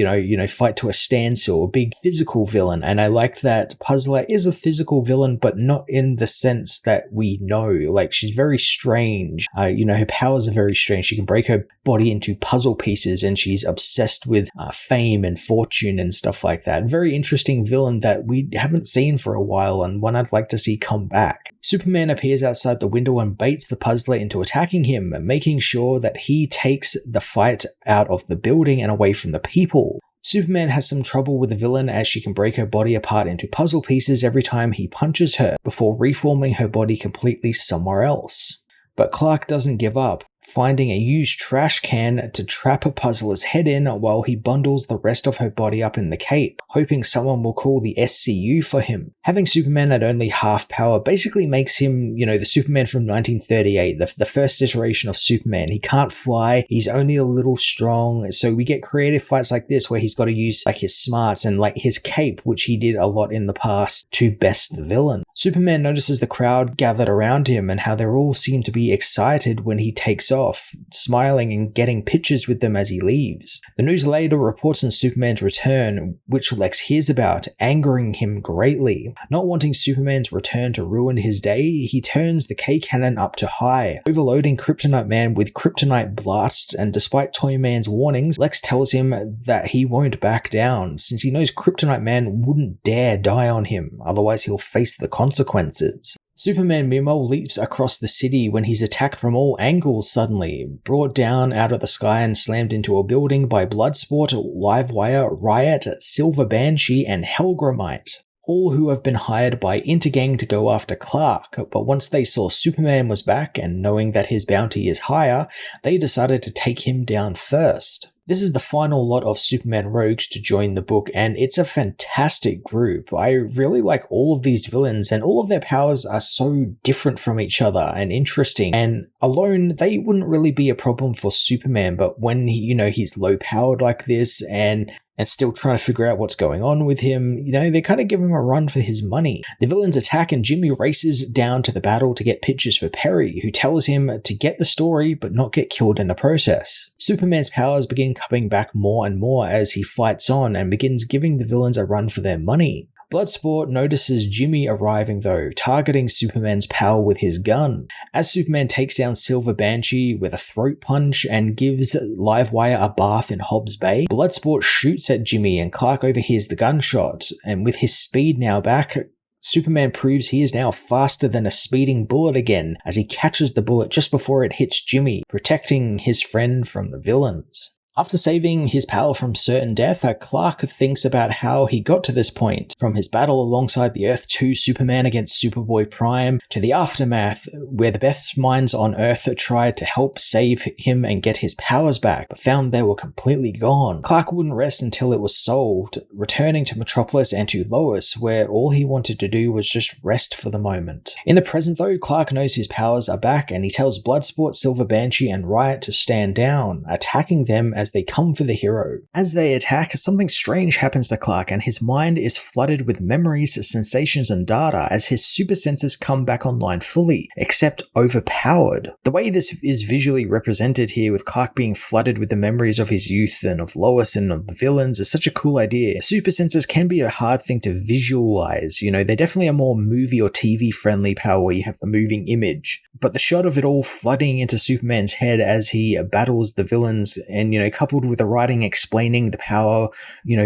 fight to a standstill, a big physical villain. And I like that Puzzler is a physical villain, but not in the sense that we know. Like, she's very strange. Her powers are very strange. She can break her body into puzzle pieces, and she's obsessed with fame and fortune and stuff like that. Very interesting villain that we haven't seen for a while, and one I'd like to see come back. Superman appears outside the window and baits the Puzzler into attacking him, making sure that he takes the fight out of the building and away from the people. Superman has some trouble with the villain as she can break her body apart into puzzle pieces every time he punches her, before reforming her body completely somewhere else. But Clark doesn't give up, finding a used trash can to trap a Puzzler's head in while he bundles the rest of her body up in the cape, hoping someone will call the SCU for him. Having Superman at only half power basically makes him, the Superman from 1938, the first iteration of Superman. He can't fly, he's only a little strong, so we get creative fights like this where he's got to use like his smarts and like his cape, which he did a lot in the past, to best the villain. Superman notices the crowd gathered around him and how they all seem to be excited when he takes off, smiling and getting pictures with them as he leaves. The news later reports on Superman's return, which Lex hears about, angering him greatly. Not wanting Superman's return to ruin his day, he turns the K-cannon up to high, overloading Kryptonite Man with kryptonite blasts, and despite Toyman's warnings, Lex tells him that he won't back down, since he knows Kryptonite Man wouldn't dare die on him, otherwise he'll face the consequences. Superman meanwhile leaps across the city when he's attacked from all angles suddenly, brought down out of the sky and slammed into a building by Bloodsport, Livewire, Riot, Silver Banshee, and Hellgramite, all who have been hired by Intergang to go after Clark, but once they saw Superman was back and knowing that his bounty is higher, they decided to take him down first. This is the final lot of Superman rogues to join the book, and it's a fantastic group. I really like all of these villains, and all of their powers are so different from each other and interesting, and alone they wouldn't really be a problem for Superman, but when he's low powered like this and still trying to figure out what's going on with him, they kind of give him a run for his money. The villains attack and Jimmy races down to the battle to get pictures for Perry, who tells him to get the story but not get killed in the process. Superman's powers begin coming back more and more as he fights on and begins giving the villains a run for their money. Bloodsport notices Jimmy arriving though, targeting Superman's power with his gun. As Superman takes down Silver Banshee with a throat punch and gives Livewire a bath in Hobbs Bay, Bloodsport shoots at Jimmy and Clark overhears the gunshot, and with his speed now back, Superman proves he is now faster than a speeding bullet again as he catches the bullet just before it hits Jimmy, protecting his friend from the villains. After saving his pal from certain death, Clark thinks about how he got to this point, from his battle alongside the Earth 2 Superman against Superboy Prime, to the aftermath, where the best minds on Earth tried to help save him and get his powers back, but found they were completely gone. Clark wouldn't rest until it was solved, returning to Metropolis and to Lois, where all he wanted to do was just rest for the moment. In the present though, Clark knows his powers are back, and he tells Bloodsport, Silver Banshee, and Riot to stand down, attacking them as they come for the hero. As they attack, something strange happens to Clark, and his mind is flooded with memories, sensations, and data as his super senses come back online fully, except overpowered. The way this is visually represented here, with Clark being flooded with the memories of his youth and of Lois and of the villains, is such a cool idea. Super senses can be a hard thing to visualize, they're definitely a more movie or TV friendly power where you have the moving image. But the shot of it all flooding into Superman's head as he battles the villains, and coupled with the writing explaining the power,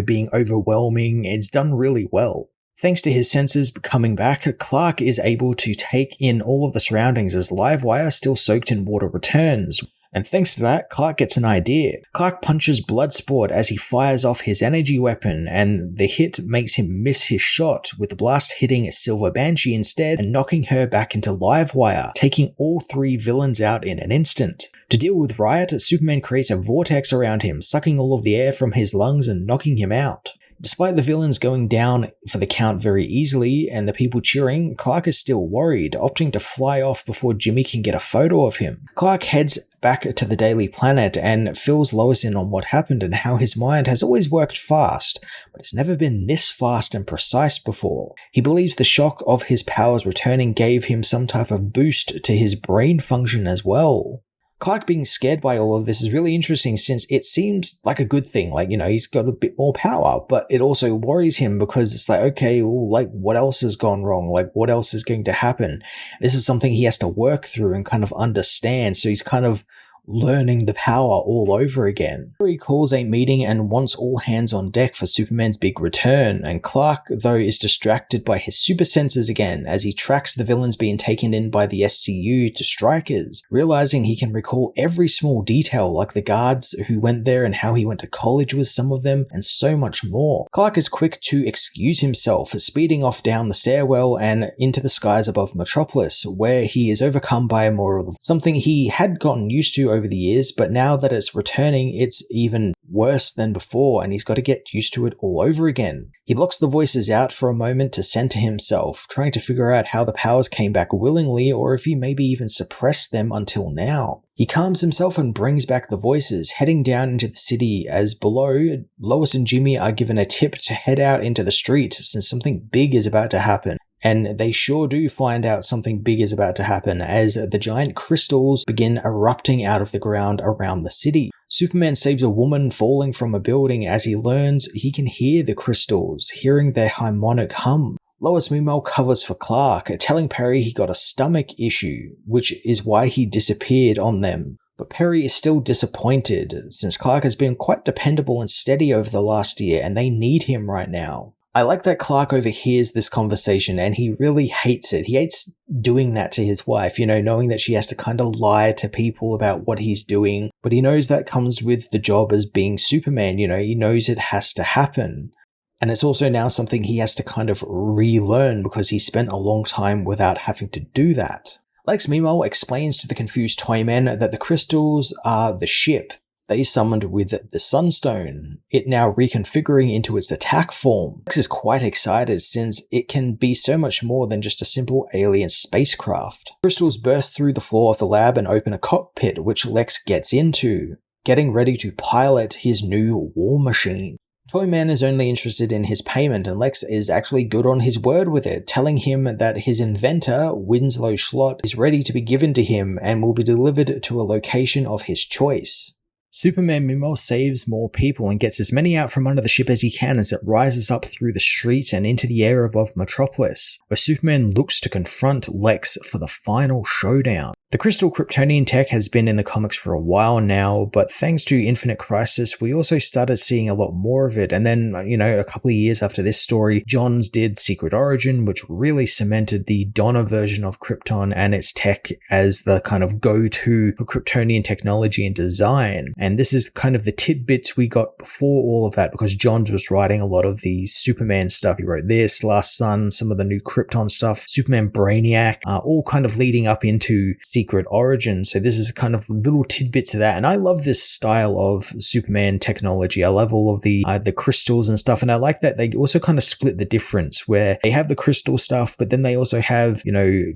being overwhelming, it's done really well. Thanks to his senses coming back, Clark is able to take in all of the surroundings as Livewire, still soaked in water, returns. And thanks to that, Clark gets an idea. Clark punches Bloodsport as he fires off his energy weapon, and the hit makes him miss his shot, with the blast hitting Silver Banshee instead and knocking her back into Livewire, taking all three villains out in an instant. To deal with Riot, Superman creates a vortex around him, sucking all of the air from his lungs and knocking him out. Despite the villains going down for the count very easily and the people cheering, Clark is still worried, opting to fly off before Jimmy can get a photo of him. Clark heads back to the Daily Planet and fills Lois in on what happened and how his mind has always worked fast, but it's never been this fast and precise before. He believes the shock of his powers returning gave him some type of boost to his brain function as well. Clark being scared by all of this is really interesting, since it seems like a good thing. He's got a bit more power, but it also worries him because it's like, okay, well, what else has gone wrong? What else is going to happen? This is something he has to work through and kind of understand. So he's kind of learning the power all over again. He calls a meeting and wants all hands on deck for Superman's big return, and Clark, though, is distracted by his super senses again as he tracks the villains being taken in by the SCU to strikers, realizing he can recall every small detail, like the guards who went there and how he went to college with some of them, and so much more. Clark is quick to excuse himself, speeding off down the stairwell and into the skies above Metropolis, where he is overcome by something he had gotten used to over the years, but now that it's returning, it's even worse than before, and he's got to get used to it all over again. He blocks the voices out for a moment to center himself, trying to figure out how the powers came back willingly, or if he maybe even suppressed them until now. He calms himself and brings back the voices, heading down into the city, as below, Lois and Jimmy are given a tip to head out into the street since something big is about to happen. And they sure do find out something big is about to happen as the giant crystals begin erupting out of the ground around the city. Superman saves a woman falling from a building as he learns he can hear the crystals, hearing their harmonic hum. Lois meanwhile covers for Clark, telling Perry he got a stomach issue, which is why he disappeared on them. But Perry is still disappointed, since Clark has been quite dependable and steady over the last year, and they need him right now. I like that Clark overhears this conversation, and he really hates it. He hates doing that to his wife, knowing that she has to kind of lie to people about what he's doing. But he knows that comes with the job as being Superman, he knows it has to happen. And it's also now something he has to kind of relearn because he spent a long time without having to do that. Lex meanwhile explains to the confused Toyman that the crystals are the ship they summoned with the Sunstone, it now reconfiguring into its attack form. Lex is quite excited since it can be so much more than just a simple alien spacecraft. Crystals burst through the floor of the lab and open a cockpit, which Lex gets into, getting ready to pilot his new war machine. Toyman is only interested in his payment, and Lex is actually good on his word with it, telling him that his inventor, Winslow Schlott, is ready to be given to him and will be delivered to a location of his choice. Superman meanwhile saves more people and gets as many out from under the ship as he can as it rises up through the streets and into the air above Metropolis, where Superman looks to confront Lex for the final showdown. The crystal Kryptonian tech has been in the comics for a while now, but thanks to Infinite Crisis, we also started seeing a lot more of it. And then, a couple of years after this story, Johns did Secret Origin, which really cemented the Donna version of Krypton and its tech as the kind of go-to for Kryptonian technology and design. And this is kind of the tidbits we got before all of that, because Johns was writing a lot of the Superman stuff. He wrote this, Last Sun, some of the new Krypton stuff, Superman Brainiac, all kind of leading up into Secret Origin. So this is kind of little tidbits of that. And I love this style of Superman technology. I love all of the crystals and stuff. And I like that they also kind of split the difference where they have the crystal stuff, but then they also have,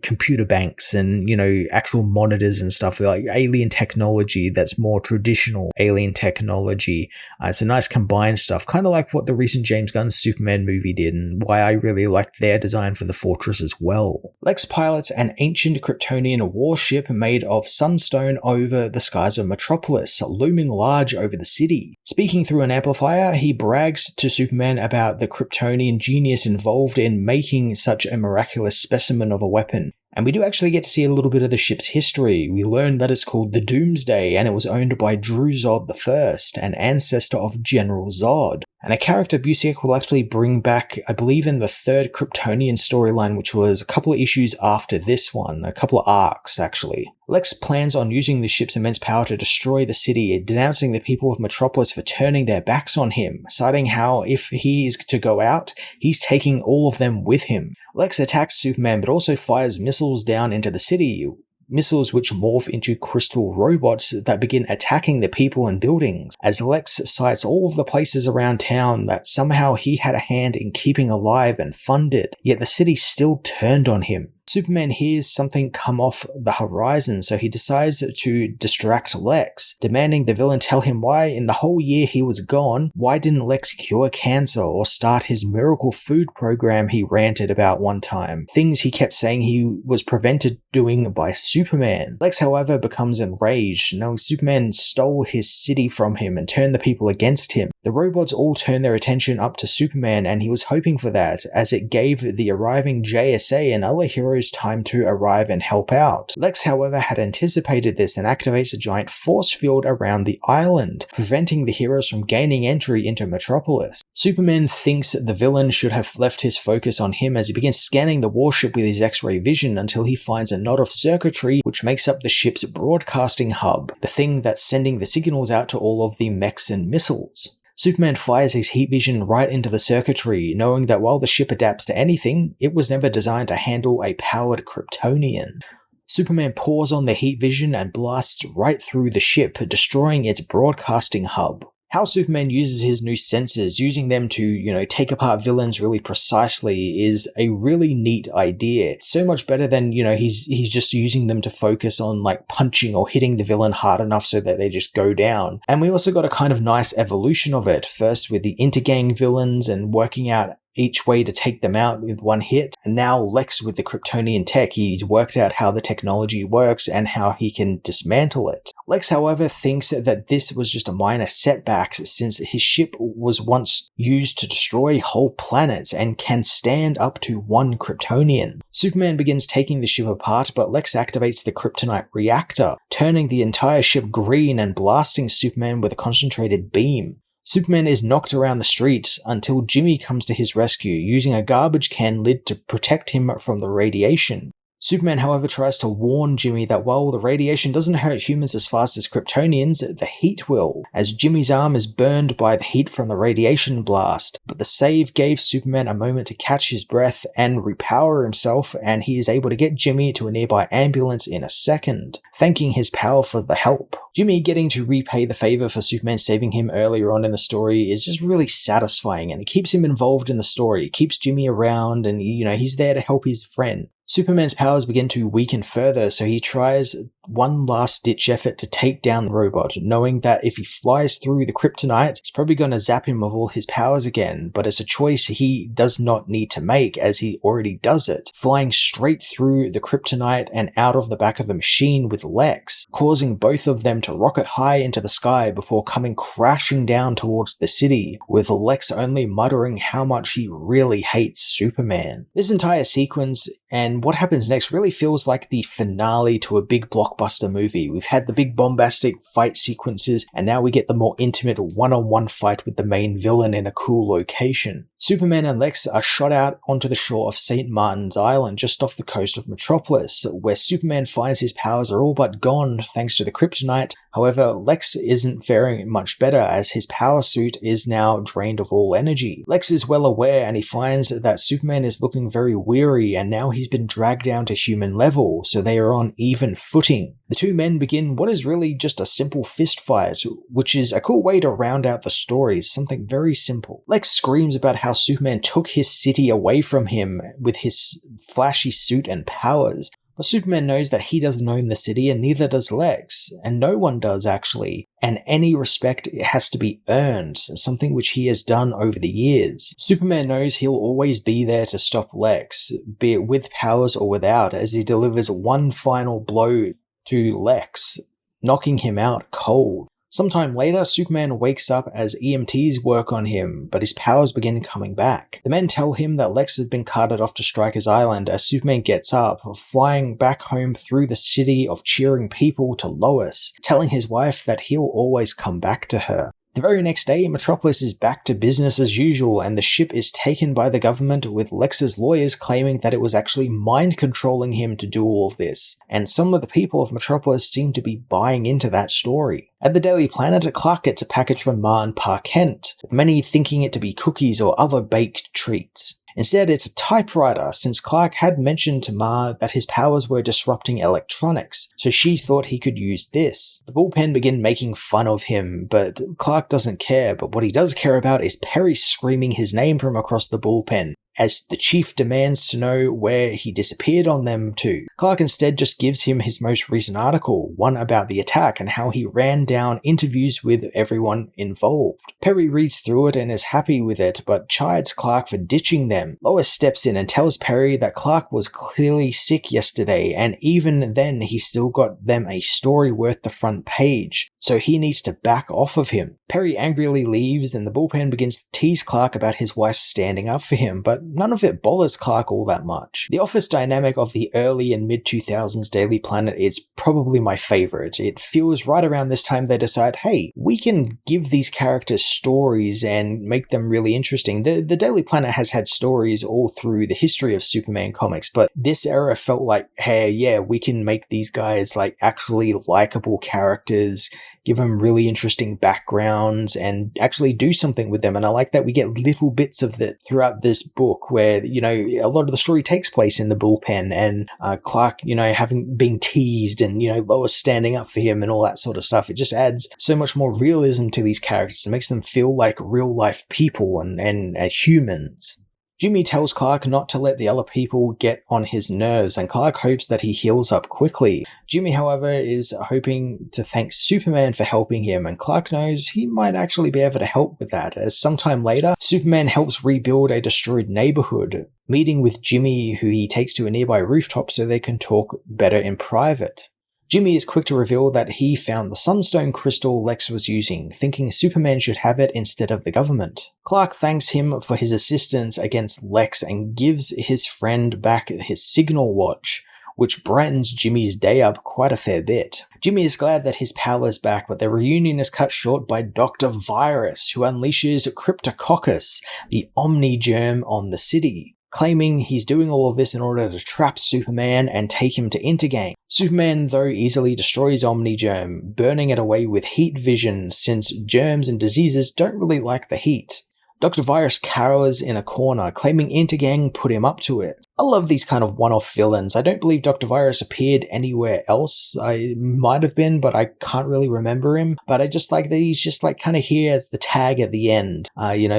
computer banks and, actual monitors and stuff like alien technology that's more traditional alien technology. It's a nice combined stuff, kind of like what the recent James Gunn Superman movie did, and why I really liked their design for the Fortress as well. Lex pilots an ancient Kryptonian warship made of sunstone over the skies of Metropolis, looming large over the city. Speaking through an amplifier, he brags to Superman about the Kryptonian genius involved in making such a miraculous specimen of a weapon. And we do actually get to see a little bit of the ship's history. We learn that it's called the Doomsday, and it was owned by Drew Zod I, an ancestor of General Zod. And a character Busiek will actually bring back, I believe, in the third Kryptonian storyline, which was a couple of issues after this one, a couple of arcs actually. Lex plans on using the ship's immense power to destroy the city, denouncing the people of Metropolis for turning their backs on him, citing how if he is to go out, he's taking all of them with him. Lex attacks Superman, but also fires missiles down into the city, missiles which morph into crystal robots that begin attacking the people and buildings, as Lex cites all of the places around town that somehow he had a hand in keeping alive and funded, yet the city still turned on him. Superman hears something come off the horizon, so he decides to distract Lex, demanding the villain tell him why in the whole year he was gone, why didn't Lex cure cancer or start his miracle food program he ranted about one time, things he kept saying he was prevented doing by Superman. Lex, however, becomes enraged, knowing Superman stole his city from him and turned the people against him. The robots all turn their attention up to Superman, and he was hoping for that, as it gave the arriving JSA and other heroes time to arrive and help out. Lex, however, had anticipated this and activates a giant force field around the island, preventing the heroes from gaining entry into Metropolis. Superman thinks the villain should have left his focus on him as he begins scanning the warship with his X-ray vision until he finds a knot of circuitry which makes up the ship's broadcasting hub, the thing that's sending the signals out to all of the mechs and missiles. Superman fires his heat vision right into the circuitry, knowing that while the ship adapts to anything, it was never designed to handle a powered Kryptonian. Superman pours on the heat vision and blasts right through the ship, destroying its broadcasting hub. How Superman uses his new sensors, using them to, take apart villains really precisely, is a really neat idea. It's so much better than, he's just using them to focus on like punching or hitting the villain hard enough so that they just go down. And we also got a kind of nice evolution of it, first with the Intergang villains and working out each way to take them out with one hit, and now Lex with the Kryptonian tech. He's worked out how the technology works and how he can dismantle it. Lex, however, thinks that this was just a minor setback since his ship was once used to destroy whole planets and can stand up to one Kryptonian. Superman begins taking the ship apart, but Lex activates the kryptonite reactor, turning the entire ship green and blasting Superman with a concentrated beam. Superman is knocked around the streets until Jimmy comes to his rescue, using a garbage can lid to protect him from the radiation. Superman, however, tries to warn Jimmy that while the radiation doesn't hurt humans as fast as Kryptonians, the heat will, as Jimmy's arm is burned by the heat from the radiation blast. But the save gave Superman a moment to catch his breath and repower himself, and he is able to get Jimmy to a nearby ambulance in a second, thanking his power for the help. Jimmy getting to repay the favor for Superman saving him earlier on in the story is just really satisfying, and it keeps him involved in the story. It keeps Jimmy around, and he's there to help his friend. Superman's powers begin to weaken further, so he tries one last-ditch effort to take down the robot, knowing that if he flies through the kryptonite, it's probably going to zap him of all his powers again, but it's a choice he does not need to make as he already does it, flying straight through the kryptonite and out of the back of the machine with Lex, causing both of them to rocket high into the sky before coming crashing down towards the city, with Lex only muttering how much he really hates Superman. This entire sequence and what happens next really feels like the finale to a big blockbuster movie. We've had the big bombastic fight sequences, and now we get the more intimate one-on-one fight with the main villain in a cool location. Superman and Lex are shot out onto the shore of St. Martin's Island just off the coast of Metropolis, where Superman finds his powers are all but gone thanks to the kryptonite. However, Lex isn't faring much better as his power suit is now drained of all energy. Lex is well aware and he finds that Superman is looking very weary and now he's been dragged down to human level, so they are on even footing. The two men begin what is really just a simple fist fight, which is a cool way to round out the story, something very simple. Lex screams about how Superman took his city away from him with his flashy suit and powers. But Superman knows that he doesn't own the city and neither does Lex, and no one does actually, and any respect has to be earned, something which he has done over the years. Superman knows he'll always be there to stop Lex, be it with powers or without, as he delivers one final blow to Lex, knocking him out cold. Sometime later, Superman wakes up as EMTs work on him, but his powers begin coming back. The men tell him that Lex has been carted off to Stryker's Island as Superman gets up, flying back home through the city of cheering people to Lois, telling his wife that he'll always come back to her. The very next day, Metropolis is back to business as usual and the ship is taken by the government, with Lex's lawyers claiming that it was actually mind-controlling him to do all of this, and some of the people of Metropolis seem to be buying into that story. At the Daily Planet, Clark gets a package from Ma and Pa Kent, with many thinking it to be cookies or other baked treats. Instead, it's a typewriter, since Clark had mentioned to Ma that his powers were disrupting electronics, so she thought he could use this. The bullpen begin making fun of him, but Clark doesn't care, but what he does care about is Perry screaming his name from across the bullpen, as the chief demands to know where he disappeared on them to. Clark instead just gives him his most recent article, one about the attack and how he ran down interviews with everyone involved. Perry reads through it and is happy with it, but chides Clark for ditching them. Lois steps in and tells Perry that Clark was clearly sick yesterday, and even then he still got them a story worth the front page, so he needs to back off of him. Perry angrily leaves and the bullpen begins to tease Clark about his wife standing up for him, but none of it bothers Clark all that much. The office dynamic of the early and mid-2000s Daily Planet is probably my favorite. It feels right around this time they decide, hey, we can give these characters stories and make them really interesting. The Daily Planet has had stories all through the history of Superman comics, but this era felt like, hey, yeah, we can make these guys like actually likable characters, give them really interesting backgrounds and actually do something with them. And I like that we get little bits of that throughout this book where, you know, a lot of the story takes place in the bullpen and Clark, you know, having been teased and, you know, Lois standing up for him and all that sort of stuff. It just adds so much more realism to these characters. It makes them feel like real life people and humans. Jimmy tells Clark not to let the other people get on his nerves, and Clark hopes that he heals up quickly. Jimmy, however, is hoping to thank Superman for helping him, and Clark knows he might actually be able to help with that, as sometime later, Superman helps rebuild a destroyed neighborhood, meeting with Jimmy, who he takes to a nearby rooftop so they can talk better in private. Jimmy is quick to reveal that he found the sunstone crystal Lex was using, thinking Superman should have it instead of the government. Clark thanks him for his assistance against Lex and gives his friend back his signal watch, which brightens Jimmy's day up quite a fair bit. Jimmy is glad that his power is back, but their reunion is cut short by Dr. Virus, who unleashes Cryptococcus, the Omni-Germ, on the city, claiming he's doing all of this in order to trap Superman and take him to Intergang. Superman, though, easily destroys Omni-Germ, burning it away with heat vision, since germs and diseases don't really like the heat. Dr. Virus cowers in a corner, claiming Intergang put him up to it. I love these kind of one-off villains. I don't believe Dr. Virus appeared anywhere else. I might have been, but I can't really remember him. But I just like that he's just like kind of here as the tag at the end.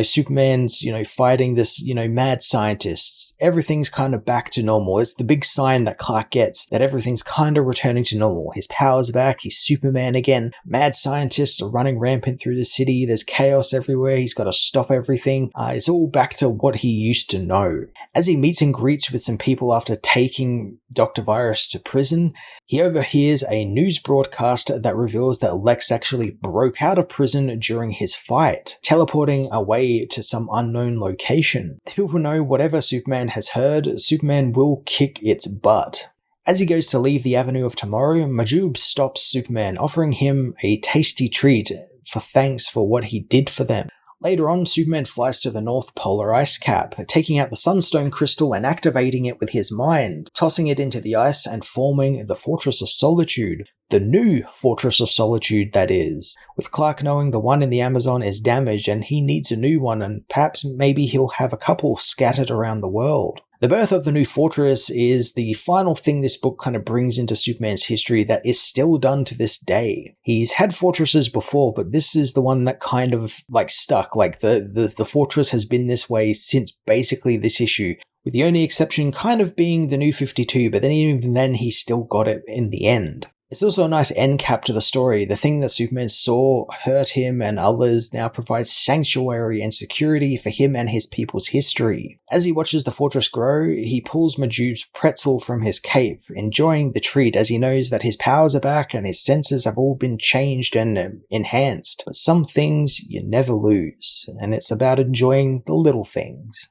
Superman's, fighting this, mad scientists. Everything's kind of back to normal. It's the big sign that Clark gets that everything's kind of returning to normal. His power's back. He's Superman again. Mad scientists are running rampant through the city. There's chaos everywhere. He's got to stop everything. It's all back to what he used to know. As he meets and greets with some people after taking Dr. Virus to prison, he overhears a news broadcast that reveals that Lex actually broke out of prison during his fight, teleporting away to some unknown location. People know whatever Superman has heard, Superman will kick its butt. As he goes to leave the Avenue of Tomorrow, Majub stops Superman, offering him a tasty treat for thanks for what he did for them. Later on, Superman flies to the North Polar ice cap, taking out the Sunstone Crystal and activating it with his mind, tossing it into the ice and forming the Fortress of Solitude. The new Fortress of Solitude, that is. With Clark knowing the one in the Amazon is damaged and he needs a new one, and perhaps maybe he'll have a couple scattered around the world. The birth of the new fortress is the final thing this book kind of brings into Superman's history that is still done to this day. He's had fortresses before, but this is the one that kind of stuck. The fortress has been this way since basically this issue, with the only exception kind of being the New 52, but then even then he still got it in the end. It's also a nice end cap to the story. The thing that Superman saw hurt him and others now provides sanctuary and security for him and his people's history. As he watches the fortress grow, he pulls Majub's pretzel from his cape, enjoying the treat as he knows that his powers are back and his senses have all been changed and enhanced. But some things you never lose, and it's about enjoying the little things.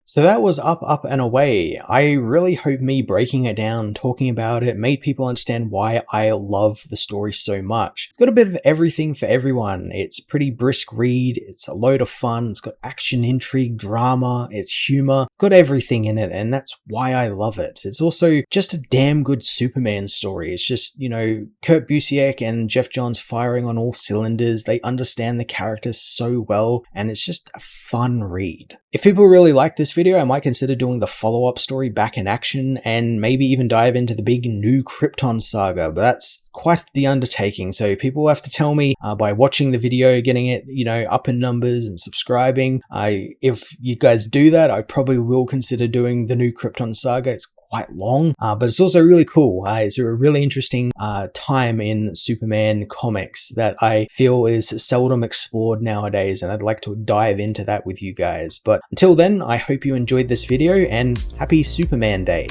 So that was Up, Up and Away. I really hope me breaking it down, talking about it, made people understand why I love the story so much. It's got a bit of everything for everyone. It's a pretty brisk read, it's a load of fun, it's got action, intrigue, drama, it's humor, it's got everything in it, and that's why I love it. It's also just a damn good Superman story. It's just, Kurt Busiek and Jeff Johns firing on all cylinders. They understand the characters so well, and it's just a fun read. If people really like this video, I might consider doing the follow-up story Back in Action and maybe even dive into the big new Krypton saga, but that's quite the undertaking, so people have to tell me by watching the video, getting it, up in numbers and subscribing. If you guys do that, I probably will consider doing the new Krypton saga. It's quite long, but it's also really cool. It's a really interesting time in Superman comics that I feel is seldom explored nowadays, and I'd like to dive into that with you guys. But until then, I hope you enjoyed this video, and happy Superman Day.